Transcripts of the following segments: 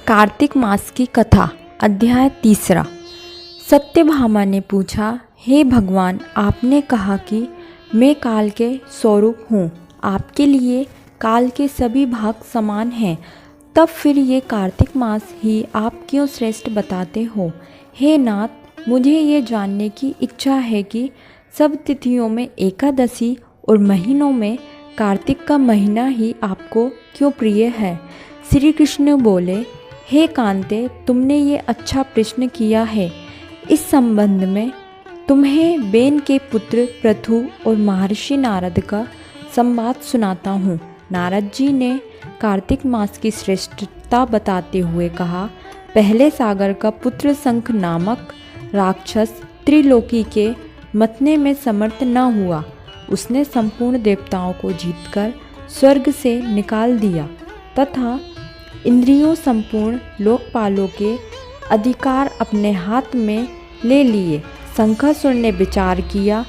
कार्तिक मास की कथा। अध्याय 3। सत्यभामा ने पूछा, हे भगवान, आपने कहा कि मैं काल के स्वरूप हूँ। आपके लिए काल के सभी भाग समान हैं। तब फिर ये कार्तिक मास ही आप क्यों श्रेष्ठ बताते हो? हे नाथ, मुझे ये जानने की इच्छा है कि सब तिथियों में एकादशी और महीनों में कार्तिक का महीना ही आपको क्यों प्रिय है? श्री कृष्ण बोले, हे कांते, तुमने ये अच्छा प्रश्न किया है। इस संबंध में तुम्हें बेन के पुत्र पृथु और महर्षि नारद का संवाद सुनाता हूँ। नारद जी ने कार्तिक मास की श्रेष्ठता बताते हुए कहा, पहले सागर का पुत्र शंख नामक राक्षस त्रिलोकी के मथने में समर्थ न हुआ। उसने संपूर्ण देवताओं को जीतकर स्वर्ग से निकाल दिया तथा इंद्रियों संपूर्ण लोकपालों के अधिकार अपने हाथ में ले लिए। शंखासुर ने विचार किया,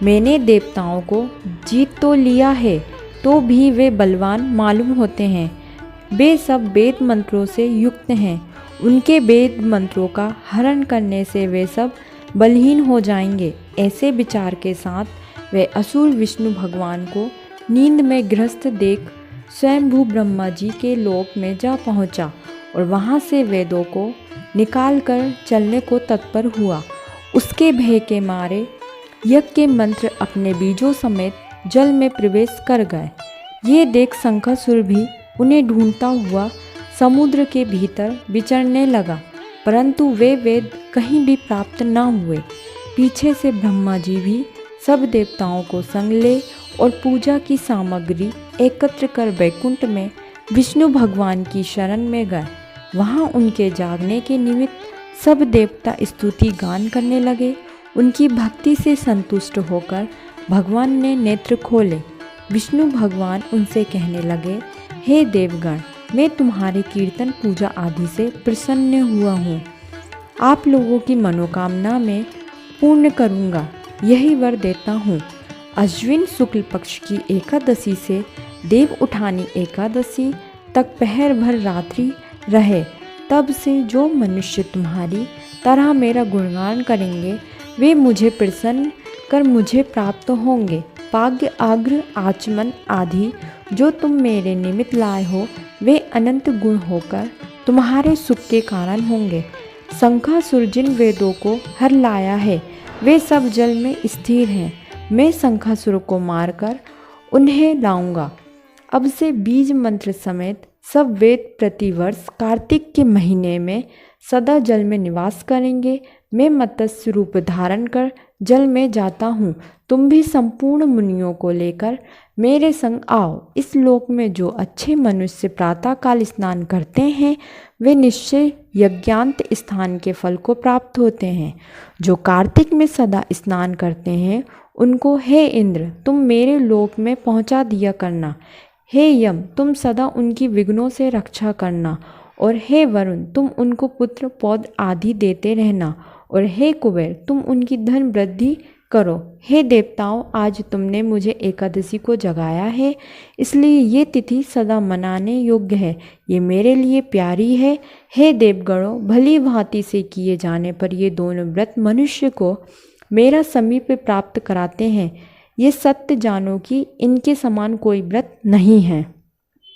मैंने देवताओं को जीत तो लिया है, तो भी वे बलवान मालूम होते हैं। वे सब वेद मंत्रों से युक्त हैं। उनके वेद मंत्रों का हरण करने से वे सब बलहीन हो जाएंगे। ऐसे विचार के साथ वे असुर विष्णु भगवान को नींद में गृहस्थ देख स्वयंभू ब्रह्मा जी के लोक में जा पहुंचा और वहां से वेदों को निकाल कर चलने को तत्पर हुआ। उसके भय के मारे यज्ञ के मंत्र अपने बीजों समेत जल में प्रवेश कर गए। ये देख शंखासुर भी उन्हें ढूंढता हुआ समुद्र के भीतर विचरने लगा, परंतु वे वेद कहीं भी प्राप्त न हुए। पीछे से ब्रह्मा जी भी सब देवताओं को संग ले और पूजा की सामग्री एकत्र कर वैकुंठ में विष्णु भगवान की शरण में गए। वहाँ उनके जागने के निमित्त सब देवता स्तुति गान करने लगे। उनकी भक्ति से संतुष्ट होकर भगवान ने नेत्र खोले। विष्णु भगवान उनसे कहने लगे, हे देवगण, मैं तुम्हारे कीर्तन पूजा आदि से प्रसन्न हुआ हूँ। आप लोगों की मनोकामना में पूर्ण करूँगा, यही वर देता हूँ। अश्विन शुक्ल पक्ष की एकादशी से देव उठानी एकादशी तक पहर भर रात्रि रहे। तब से जो मनुष्य तुम्हारी तरह मेरा गुणगान करेंगे, वे मुझे प्रसन्न कर मुझे प्राप्त होंगे। भाग्य, आग्रह, आचमन आदि जो तुम मेरे निमित्त लाए हो, वे अनंत गुण होकर तुम्हारे सुख के कारण होंगे। शंखासुर जिन वेदों को हर लाया है, वे सब जल में स्थिर हैं। मैं शंखासुर को मारकर उन्हें लाऊंगा। अब से बीज मंत्र समेत सब वेद प्रतिवर्ष कार्तिक के महीने में सदा जल में निवास करेंगे। मैं मत्स्य रूप धारण कर जल में जाता हूँ। तुम भी संपूर्ण मुनियों को लेकर मेरे संग आओ। इस लोक में जो अच्छे मनुष्य प्रातःकाल स्नान करते हैं, वे निश्चय यज्ञांत स्थान के फल को प्राप्त होते हैं। जो कार्तिक में सदा स्नान करते हैं, उनको हे इंद्र, तुम मेरे लोक में पहुंचा दिया करना। हे यम, तुम सदा उनकी विघ्नों से रक्षा करना। और हे वरुण, तुम उनको पुत्र पौध आदि देते रहना। और हे कुबेर, तुम उनकी धन वृद्धि करो। हे देवताओं, आज तुमने मुझे एकादशी को जगाया है, इसलिए ये तिथि सदा मनाने योग्य है। ये मेरे लिए प्यारी है। हे देवगणों, भली भांति से किए जाने पर ये दोनों व्रत मनुष्य को मेरा समीप प्राप्त कराते हैं। ये सत्य जानो कि इनके समान कोई व्रत नहीं है।